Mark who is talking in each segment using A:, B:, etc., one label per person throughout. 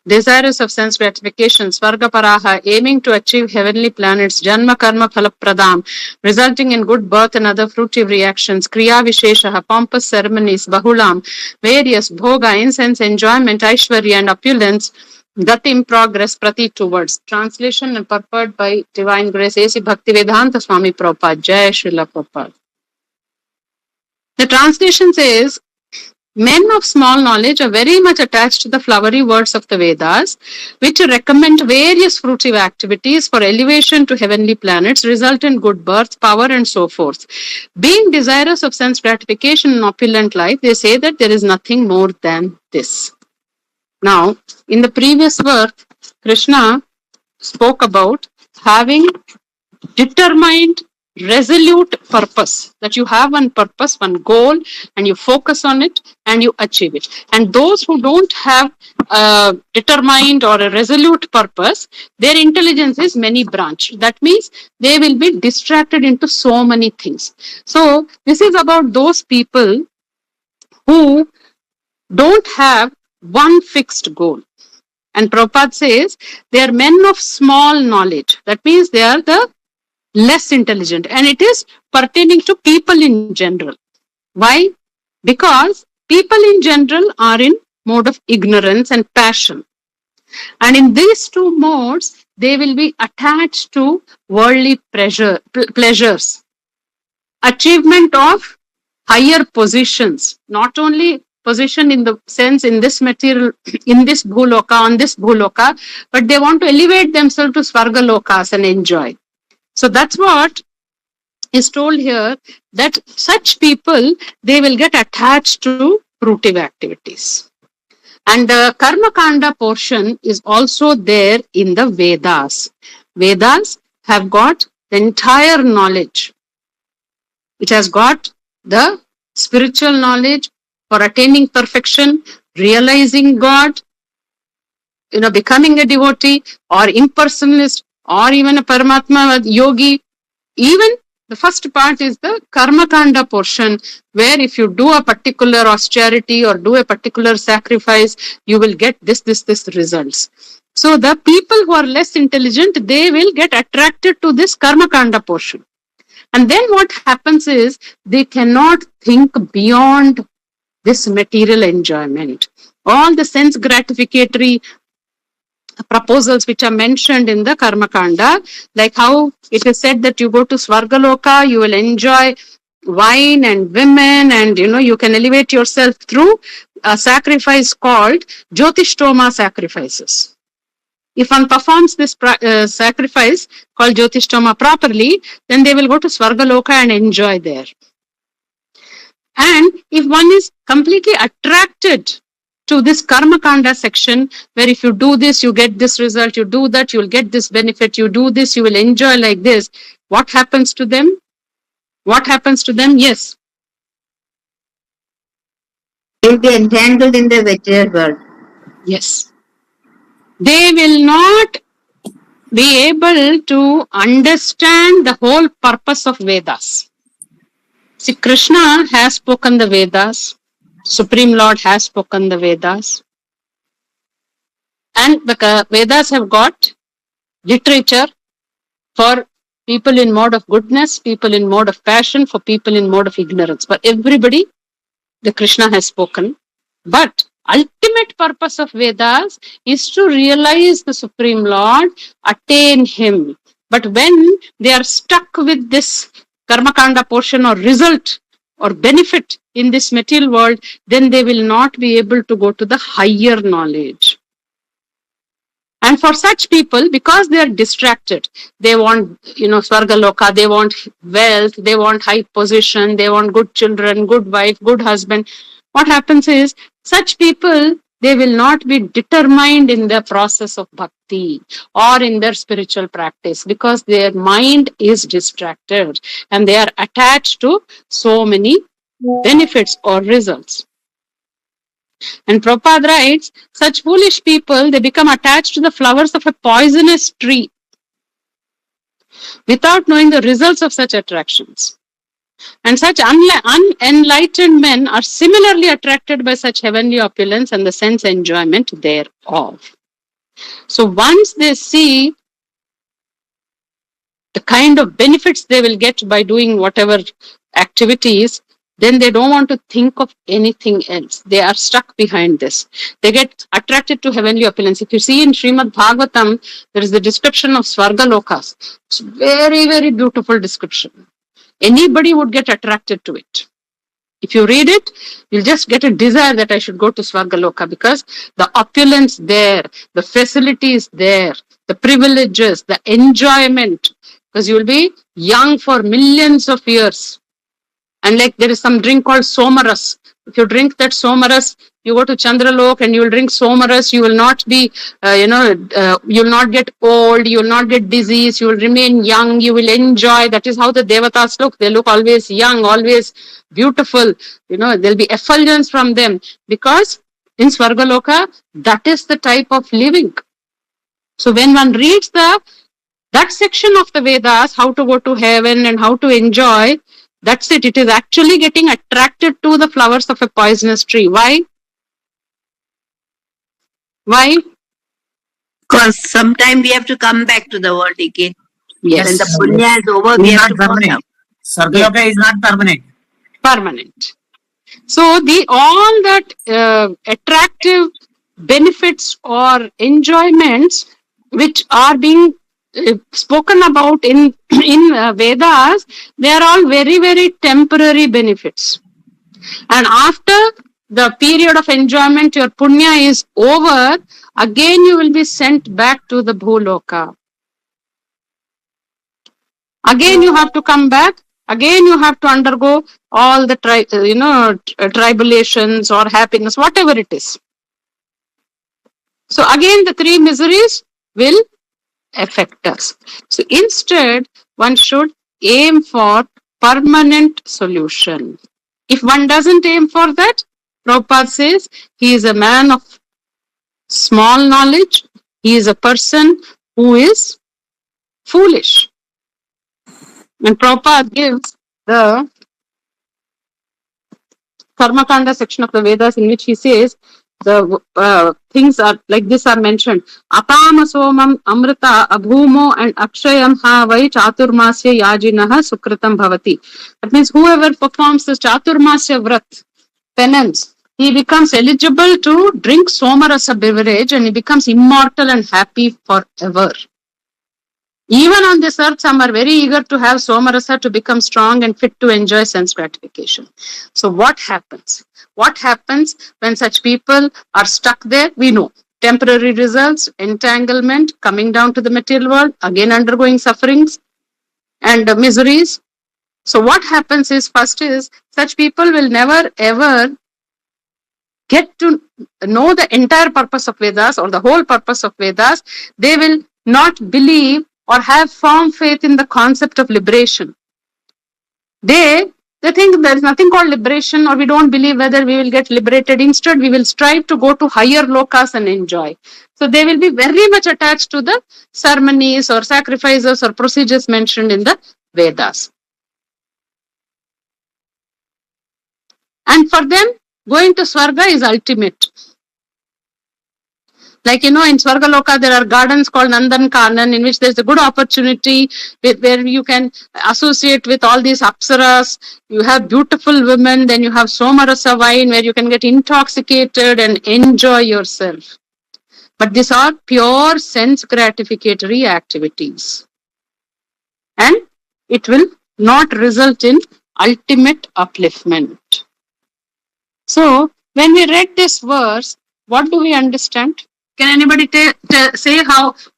A: Desirous of sense gratification, Svargaparaha, aiming to achieve heavenly planets, Janma Karma Phalapradam, resulting in good birth and other fruitive reactions, Kriya Visheshaha, pompous ceremonies, Bahulam, various Bhoga, incense, enjoyment, Aishwarya, and opulence, Gatim, progress, Prati, towards. Translation and purport by Divine Grace A.C. Bhaktivedanta Swami Prabhupada, Jai Srila Prabhupada. The translation says, men of small knowledge are very much attached to the flowery words of the Vedas, which recommend various fruitive activities for elevation to heavenly planets, result in good birth, power, and so forth. Being desirous of sense gratification and opulent life, they say that there is nothing more than this. Now, in the previous work, Krishna spoke about having determined, resolute purpose, that you have one purpose, one goal, and you focus on it and you achieve it. And those who don't have a determined or a resolute purpose, their intelligence is many branched. That means they will be distracted into so many things. So this is about those people who don't have one fixed goal. And Prabhupada says they are men of small knowledge. That means they are the less intelligent, and it is pertaining to people in general. Why? Because people in general are in mode of ignorance and passion, and in these two modes they will be attached to worldly pleasures, achievement of higher positions, not only position in the sense in this material, in this bhuloka, on this bhuloka, but they want to elevate themselves to svargalokas and enjoy. So that's what is told here, that such people, they will get attached to fruitive activities. And the Karma Kanda portion is also there in the Vedas. Vedas have got the entire knowledge. It has got the spiritual knowledge for attaining perfection, realizing God, becoming a devotee or impersonalist, or even a Paramatma yogi. Even the first part is the Karma Kanda portion, where if you do a particular austerity or do a particular sacrifice, you will get this results. So the people who are less intelligent, they will get attracted to this Karma Kanda portion. And then what happens is they cannot think beyond this material enjoyment. All the sense gratificatory proposals which are mentioned in the Karma Kanda, like how it is said that you go to Svargaloka, you will enjoy wine and women, and you can elevate yourself through a sacrifice called Jyotishtoma sacrifices. If one performs this sacrifice called Jyotishtoma properly, then they will go to Svargaloka and enjoy there. And if one is completely attracted to this Karma Kanda section, where if you do this, you get this result, you do that, you will get this benefit, you do this, you will enjoy like this, what happens to them? What happens to them? Yes.
B: They will be entangled in the material world.
A: Yes. They will not be able to understand the whole purpose of Vedas. See, Krishna has spoken the Vedas. Supreme Lord has spoken the Vedas. And the Vedas have got literature for people in mode of goodness, people in mode of passion, for people in mode of ignorance. For everybody, the Krishna has spoken. But ultimate purpose of Vedas is to realize the Supreme Lord, attain Him. But when they are stuck with this Karma Kanda portion or result or benefit in this material world, then they will not be able to go to the higher knowledge. And for such people, because they are distracted, they want, Svargaloka, they want wealth, they want high position, they want good children, good wife, good husband. What happens is, such people, they will not be determined in the process of bhakti or in their spiritual practice, because their mind is distracted and they are attached to so many benefits or results. And Prabhupada writes, such foolish people, they become attached to the flowers of a poisonous tree without knowing the results of such attractions. And such unenlightened men are similarly attracted by such heavenly opulence and the sense enjoyment thereof. So once they see the kind of benefits they will get by doing whatever activities, then they don't want to think of anything else. They are stuck behind this. They get attracted to heavenly opulence. If you see in Srimad Bhagavatam, there is the description of Svarga Lokas. It's very, very beautiful description. Anybody would get attracted to it. If you read it, you'll just get a desire that I should go to Svargaloka, because the opulence there, the facilities there, the privileges, the enjoyment, because you'll be young for millions of years. And like there is some drink called Somaras. If you drink that Somaras, you go to Chandralok and you will drink Somaras, you will not be, you will not get old, you will not get disease, you will remain young, you will enjoy. That is how the Devatas look. They look always young, always beautiful. There'll be effulgence from them, because in Svargaloka, that is the type of living. So when one reads that section of the Vedas, how to go to heaven and how to enjoy, that's it. It is actually getting attracted to the flowers of a poisonous tree. Why? Why?
B: Because sometime we have to come back to the world again.
A: Yes.
B: When the punya is over, we have to come down.
C: Svargaloka is not permanent.
A: Permanent. So all that attractive benefits or enjoyments which are being spoken about in Vedas, they are all very, very temporary benefits. And after the period of enjoyment, your punya is over, again you will be sent back to the Bhuloka. Again you have to come back. Again you have to undergo all the tribulations or happiness, whatever it is. So again the three miseries will affect us. So instead, one should aim for permanent solution. If one doesn't aim for that, Prabhupada says he is a man of small knowledge. He is a person who is foolish. And Prabhupada gives the Karmakanda section of the Vedas, in which he says the things are like this are mentioned. Apama somam amrita abhumo and akshayam ha vai chaturmasya yajinaha sukritam bhavati. That means whoever performs this chaturmasya vrat, penance, he becomes eligible to drink somarasa beverage and he becomes immortal and happy forever. Even on this earth, some are very eager to have somarasa to become strong and fit to enjoy sense gratification. So what happens? What happens when such people are stuck there? We know. Temporary results, entanglement, coming down to the material world, again undergoing sufferings and miseries. So what happens is, first is, such people will never ever get to know the entire purpose of Vedas or the whole purpose of Vedas. They will not believe or have firm faith in the concept of liberation. They think there is nothing called liberation, or we don't believe whether we will get liberated. Instead, we will strive to go to higher lokas and enjoy. So they will be very much attached to the ceremonies or sacrifices or procedures mentioned in the Vedas. And for them, going to Swarga is ultimate. Like, in Swargaloka, there are gardens called Nandan Kanan, in which there's a good opportunity where you can associate with all these apsaras. You have beautiful women, then you have Somarasa wine where you can get intoxicated and enjoy yourself. But these are pure sense gratificatory activities. And it will not result in ultimate upliftment. So, when we read this verse, what do we understand? Can anybody say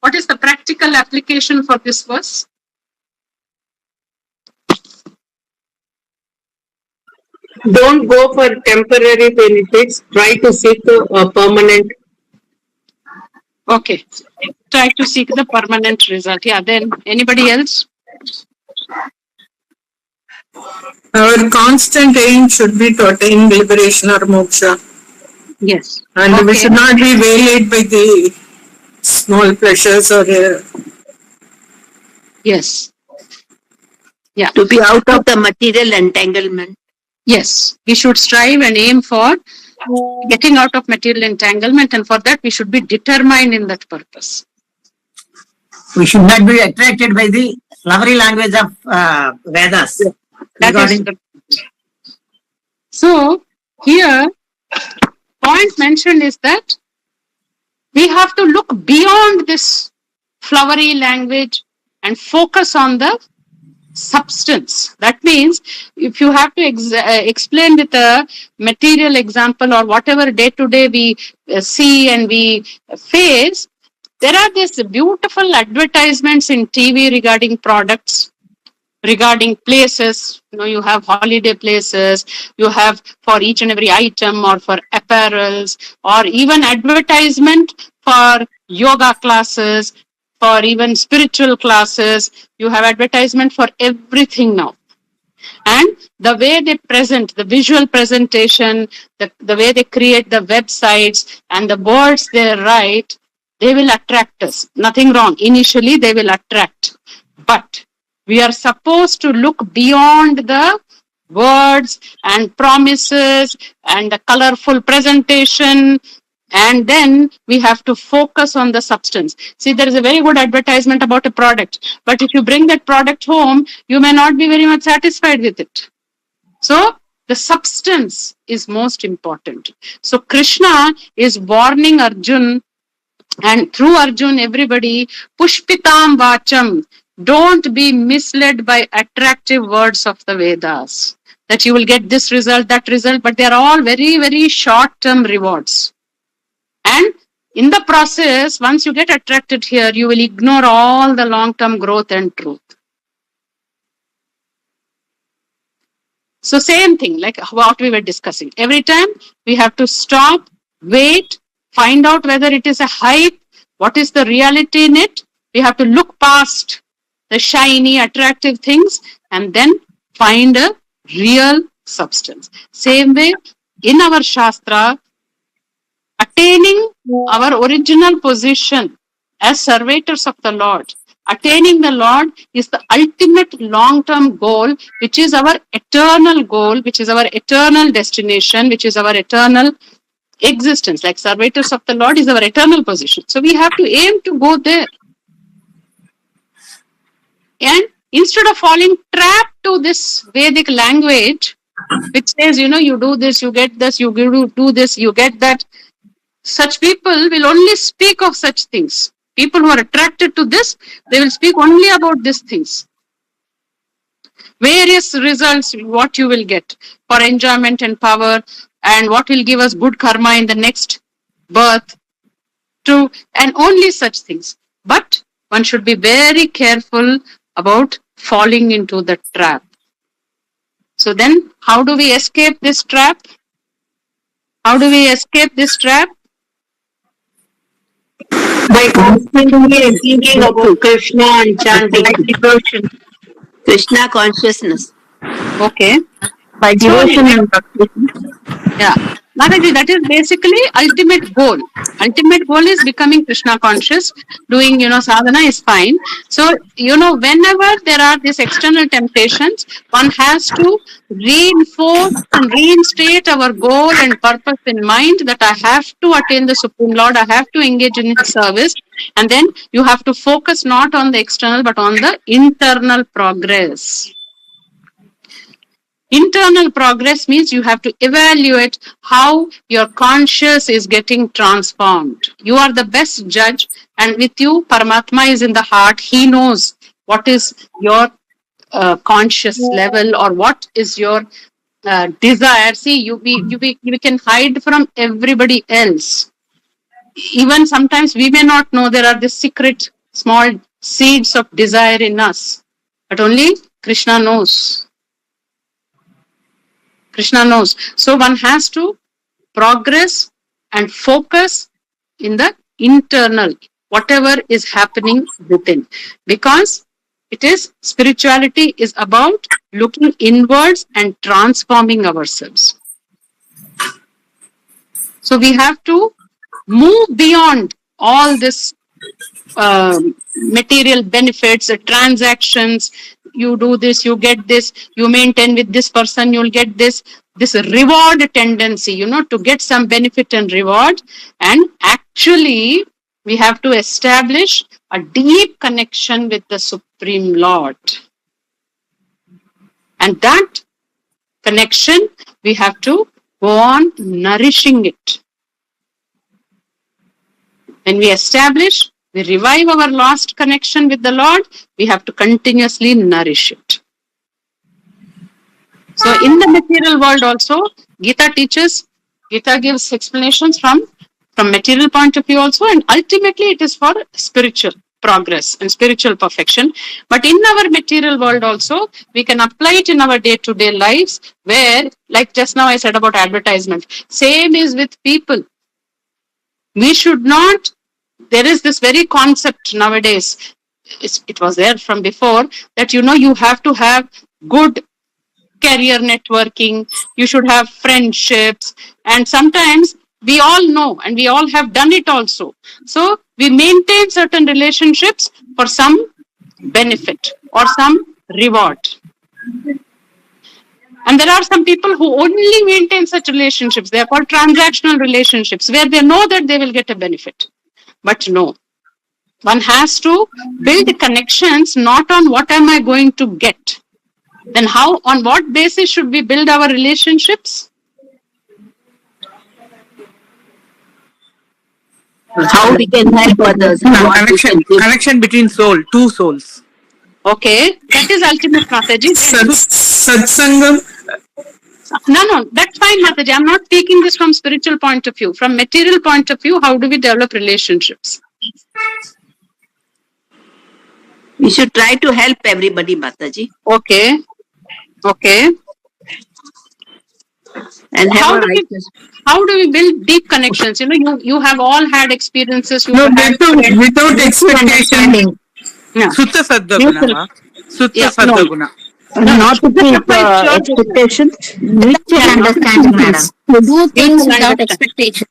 A: what is the practical application for this verse?
D: Don't go for temporary benefits. Try to seek a permanent.
A: Okay. Try to seek the permanent result. Yeah, then anybody else?
E: Our constant aim should be to attain liberation or moksha.
A: Yes.
E: And we should not be waylaid by the small pleasures or
A: Yes. Yeah.
B: To be out of the material entanglement.
A: Yes, we should strive and aim for getting out of material entanglement, and for that we should be determined in that purpose.
C: We should not be attracted by the flowery language of Vedas.
A: That is
C: Regarding-
A: the So here, point mentioned is that we have to look beyond this flowery language and focus on the substance. That means if you have to explain with a material example or whatever day to day we see and we face, there are these beautiful advertisements in TV regarding products, regarding places. You have holiday places, you have for each and every item, or for apparels, or even advertisement for yoga classes, for even spiritual classes. You have advertisement for everything now. And the way they present, the visual presentation, the way they create the websites and the words they write, they will attract us. Nothing wrong. Initially, they will attract. But we are supposed to look beyond the words and promises and the colorful presentation, and then we have to focus on the substance. See, there is a very good advertisement about a product, but if you bring that product home, you may not be very much satisfied with it. So the substance is most important. So Krishna is warning Arjun, and through Arjun, everybody, Pushpitam Vacham, don't be misled by attractive words of the Vedas, that you will get this result, that result, but they are all very, very short-term rewards. And in the process, once you get attracted here, you will ignore all the long-term growth and truth. So same thing, like what we were discussing. Every time we have to stop, wait, find out whether it is a hype, what is the reality in it. We have to look past the shiny, attractive things and then find a real substance. Same way, in our Shastra, attaining our original position as servitors of the Lord, attaining the Lord is the ultimate long-term goal, which is our eternal goal, which is our eternal destination, which is our eternal existence. Like servitors of the Lord is our eternal position. So we have to aim to go there. And instead of falling trapped to this Vedic language, which says, you do this, you get this, you do this, you get that, such people will only speak of such things. People who are attracted to this, they will speak only about these things. Various results, what you will get for enjoyment and power, and what will give us good karma in the next birth, and only such things. But one should be very careful about falling into the trap. So then, how do we escape this trap? How do we escape this trap?
D: By constantly thinking about Krishna and chanting.
B: Devotion. Krishna consciousness.
A: Okay.
B: By devotion and
A: Yeah. Mataji, that is basically ultimate goal. Ultimate goal is becoming Krishna conscious. Doing, sadhana is fine. So, whenever there are these external temptations, one has to reinforce and reinstate our goal and purpose in mind, that I have to attain the Supreme Lord, I have to engage in His service. And then you have to focus not on the external, but on the internal progress. Internal progress means you have to evaluate how your conscious is getting transformed. You are the best judge, and with you, Paramatma is in the heart. He knows what is your conscious level or what is your desire. See, we can hide from everybody else. Even sometimes we may not know there are the secret small seeds of desire in us, but only Krishna knows. Krishna knows. So one has to progress and focus in the internal, whatever is happening within. Because spirituality is about looking inwards and transforming ourselves. So we have to move beyond all this material benefits, transactions, you do this, you get this, you maintain with this person, you'll get this reward tendency, to get some benefit and reward. And actually, we have to establish a deep connection with the Supreme Lord. And that connection, we have to go on nourishing it. When we establish, we revive our lost connection with the Lord, we have to continuously nourish it. So in the material world also, Gita gives explanations from material point of view also, and ultimately it is for spiritual progress and spiritual perfection. But in our material world also, we can apply it in our day-to-day lives, where, like just now I said about advertisement, same is with people. We should not, there is this very concept nowadays, it was there from before, that you have to have good career networking, you should have friendships, and sometimes we all know and we all have done it also. So we maintain certain relationships for some benefit or some reward. And there are some people who only maintain such relationships. They are called transactional relationships, where they know that they will get a benefit. But no, one has to build connections not on what am I going to get. Then on what basis should we build our relationships?
B: How we can help others.
F: Connection between two souls.
A: Okay, that is ultimate, Mataji.
E: Satsangam.
A: No, that's fine, Mataji. I'm not taking this from spiritual point of view. From material point of view, how do we develop relationships?
B: We should try to help everybody, Mataji.
A: Okay.
B: And
A: how do we build deep connections? You have all had experiences.
E: Without expectation.
A: Yeah.
F: Sutta Saddaguna. Saddaguna.
G: Not with expectation. Mutual understanding, madam. To do things without expectation.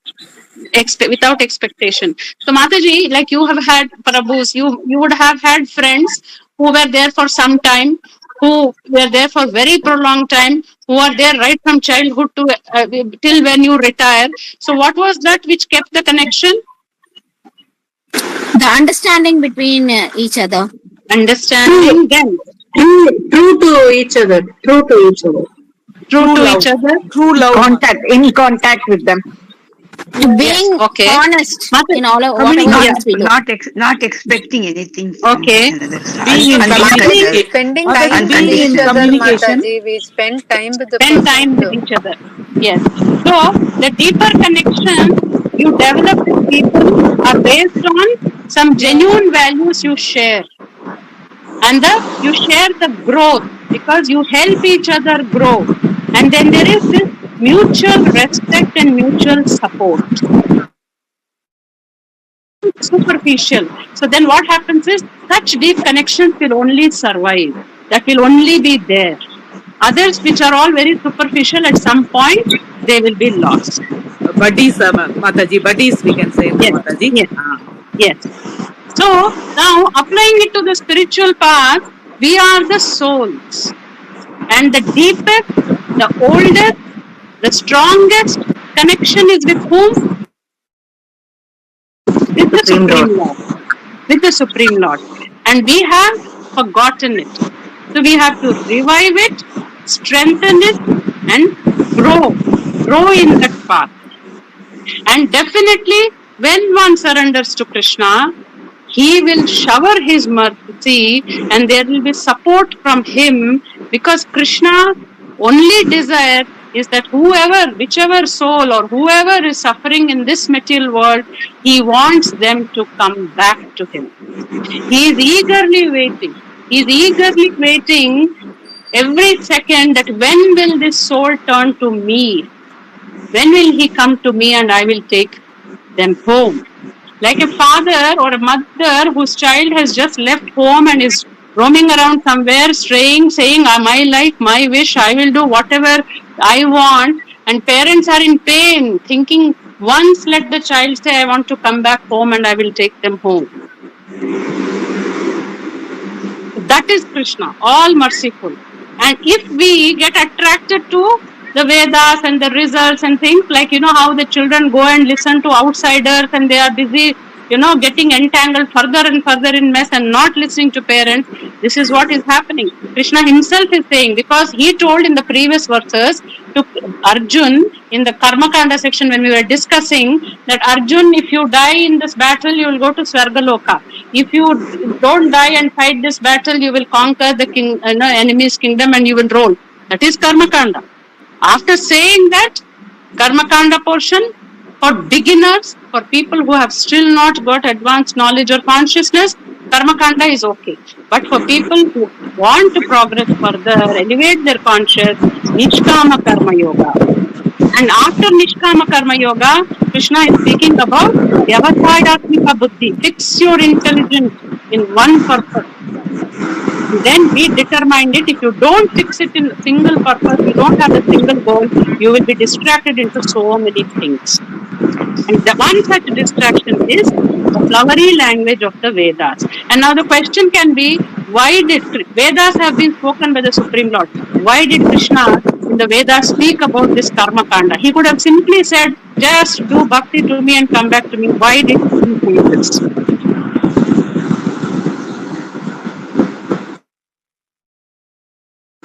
A: Without expectation. So Mataji, like you have had Prabhus, you would have had friends who were there for some time, who were there for very prolonged time, who are there right from childhood to till when you retire. So what was that which kept the connection?
G: The understanding between each other.
A: Understanding them.
D: True to each other.
A: True to each other.
F: True love.
G: In contact with them. Being honest in all of what we do.
B: Not expecting anything.
A: Okay.
F: Being in communication.
H: Spending time with each other, Mataji. We spend time with
A: each other. Yes. So the deeper connection you develop with people are based on some genuine values you share. And you share the growth because you help each other grow. And then there is this mutual respect and mutual support. Superficial. So then what happens is such deep connections will only survive. That will only be there. Others which are all very superficial, at some point they will be lost.
F: Buddies, Mataji, buddies we can say.
A: Yes.
F: Mataji.
A: Yes. So now applying it to the spiritual path, we are the souls. And the deepest, the oldest, the strongest connection is with whom? With the Supreme Lord. With the Supreme Lord. And we have forgotten it. So we have to revive it, strengthen it, and grow in that path. And definitely, when one surrenders to Krishna, he will shower his mercy and there will be support from him, because Krishna only desire is that whichever soul or whoever is suffering in this material world, he wants them to come back to him. He is eagerly waiting. He is eagerly waiting every second that when will this soul turn to me? When will he come to me and I will take them home? Like a father or a mother whose child has just left home and is roaming around somewhere, straying, saying, my life, my wish, I will do whatever I want. And parents are in pain, thinking, once let the child say, I want to come back home and I will take them home. That is Krishna, all merciful. And if we get attracted to the Vedas and the results and things, like, you know, how the children go and listen to outsiders and they are busy, you know, getting entangled further and further in mess and not listening to parents. This is what is happening. Krishna himself is saying, because he told in the previous verses to Arjun in the Karma Kanda section when we were discussing that Arjun, if you die in this battle, you will go to Swargaloka. If you don't die and fight this battle, you will conquer the enemy's kingdom and you will roll. That is Karma Kanda. After saying that, Karma Kanda portion, for beginners, for people who have still not got advanced knowledge or consciousness, Karma Kanda is okay. But for people who want to progress further, elevate their conscious, Nishkama Karma Yoga. And after Nishkama Karma Yoga, Krishna is speaking about Vyavasayatmika Buddhi. Fix your intelligence in one purpose. Then be determined it. If you don't fix it in a single purpose, you don't have a single goal, you will be distracted into so many things. And the one such distraction is the flowery language of the Vedas. And now the question can be, why did Vedas have been spoken by the Supreme Lord? Why did Krishna in the Vedas speak about this Karma Kanda? He could have simply said, just do bhakti to me and come back to me. Why did he say this?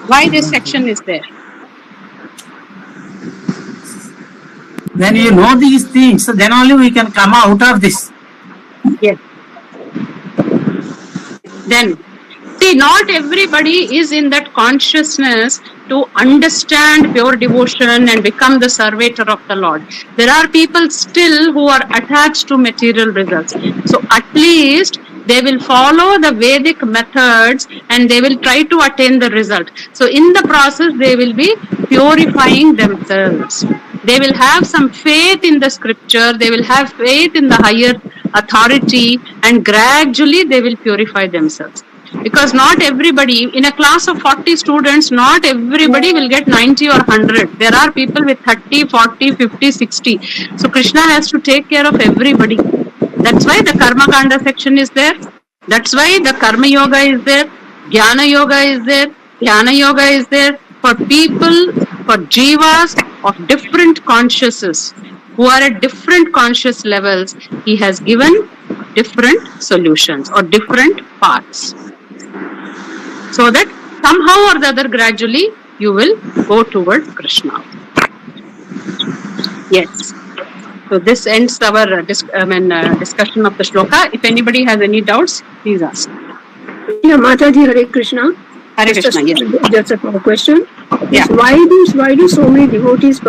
A: Why this section is there?
C: When you know these things, then only we can come out of this.
A: Yes. Then, see, not everybody is in that consciousness to understand pure devotion and become the servitor of the Lord. There are people still who are attached to material results. So at least they will follow the Vedic methods and they will try to attain the result. So in the process, they will be purifying themselves. They will have some faith in the scripture, they will have faith in the higher authority, and gradually they will purify themselves. Because not everybody, in a class of 40 students, not everybody will get 90 or 100. There are people with 30, 40, 50, 60. So Krishna has to take care of everybody. That's why the Karma Kanda section is there. That's why the Karma Yoga is there. Jnana Yoga is there. Dhyana Yoga is there. For people, for jivas of different consciousnesses, who are at different conscious levels, he has given different solutions or different paths. So that somehow or the other gradually you will go towards Krishna. Yes. So this ends our discussion of the shloka. If anybody has any doubts, please ask.
I: Yeah, Mataji, Hare Krishna.
A: Hare Krishna, yes.
I: Just a question.
A: Yeah.
I: Why do so many devotees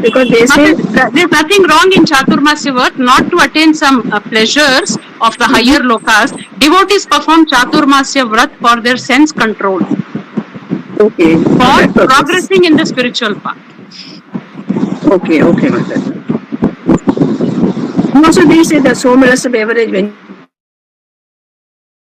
I: because they say
A: there's nothing wrong in Chaturmasya work not to attain some pleasures of the higher lokas. Devotees perform Chaturmasya vrat for their sense control.
I: Okay.
A: For progressing in the spiritual path.
I: Okay, Mataji. Also, they say that so much of beverage when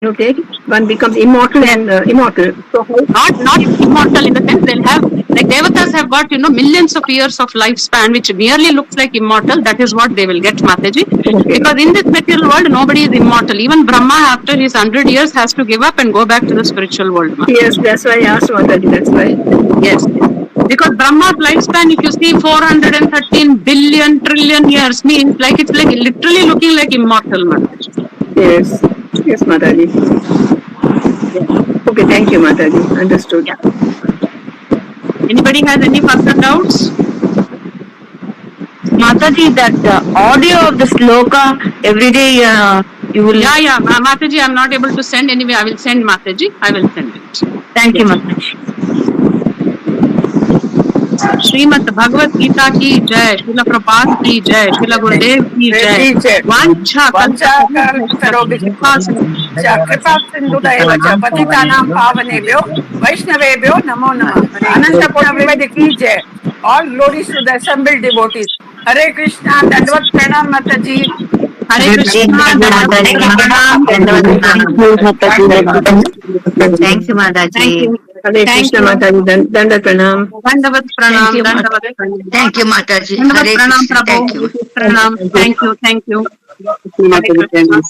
I: you take, one becomes immortal and immortal. So
A: not immortal in the sense they'll have, like Devatas have got, millions of years of lifespan, which merely looks like immortal. That is what they will get, Mataji. Okay. Because in this material world, nobody is immortal. Even Brahma, after his 100 years, has to give up and go back to the spiritual world. Mataji.
I: Yes, that's why I asked Mataji, that's why.
A: Yes. Because Brahma's lifespan, if you see 413 billion trillion years, means like it's like literally looking like immortal, Mataji.
I: Yes, Mataji. Okay, thank you, Mataji. Understood.
A: Yeah. Anybody has any further doubts?
G: Mataji, that audio of the sloka every day you will.
A: Yeah. Mataji, I'm not able to send anyway. I will send Mataji. I will send it.
G: Thank you, Mataji.
A: Shrimad Bhagavad Gita की जय, श्रील प्रभात की जय, श्रील गुरुदेव की जय। वांछा
J: कृपा सिंधुदैव च पतितानां पावनेभ्यो वैष्णवेभ्यो नमो नमः। अनंत कोटि की जय। All glories to the assembled devotees. Hare Krishna, Dandavad Pranam Mataji.
A: Hare Krishna,
G: Thank you, Mataji.
I: Hare Krishna, Mataji. Dandavad Pranam.
A: Dandavad Pranam.
B: Thank you, Mataji.
A: Dandavad
B: Hare
A: Pranam,
B: Krishna.
A: Prabhu.
B: Thank you.
A: Pranam. Thank you. Hare Krishna.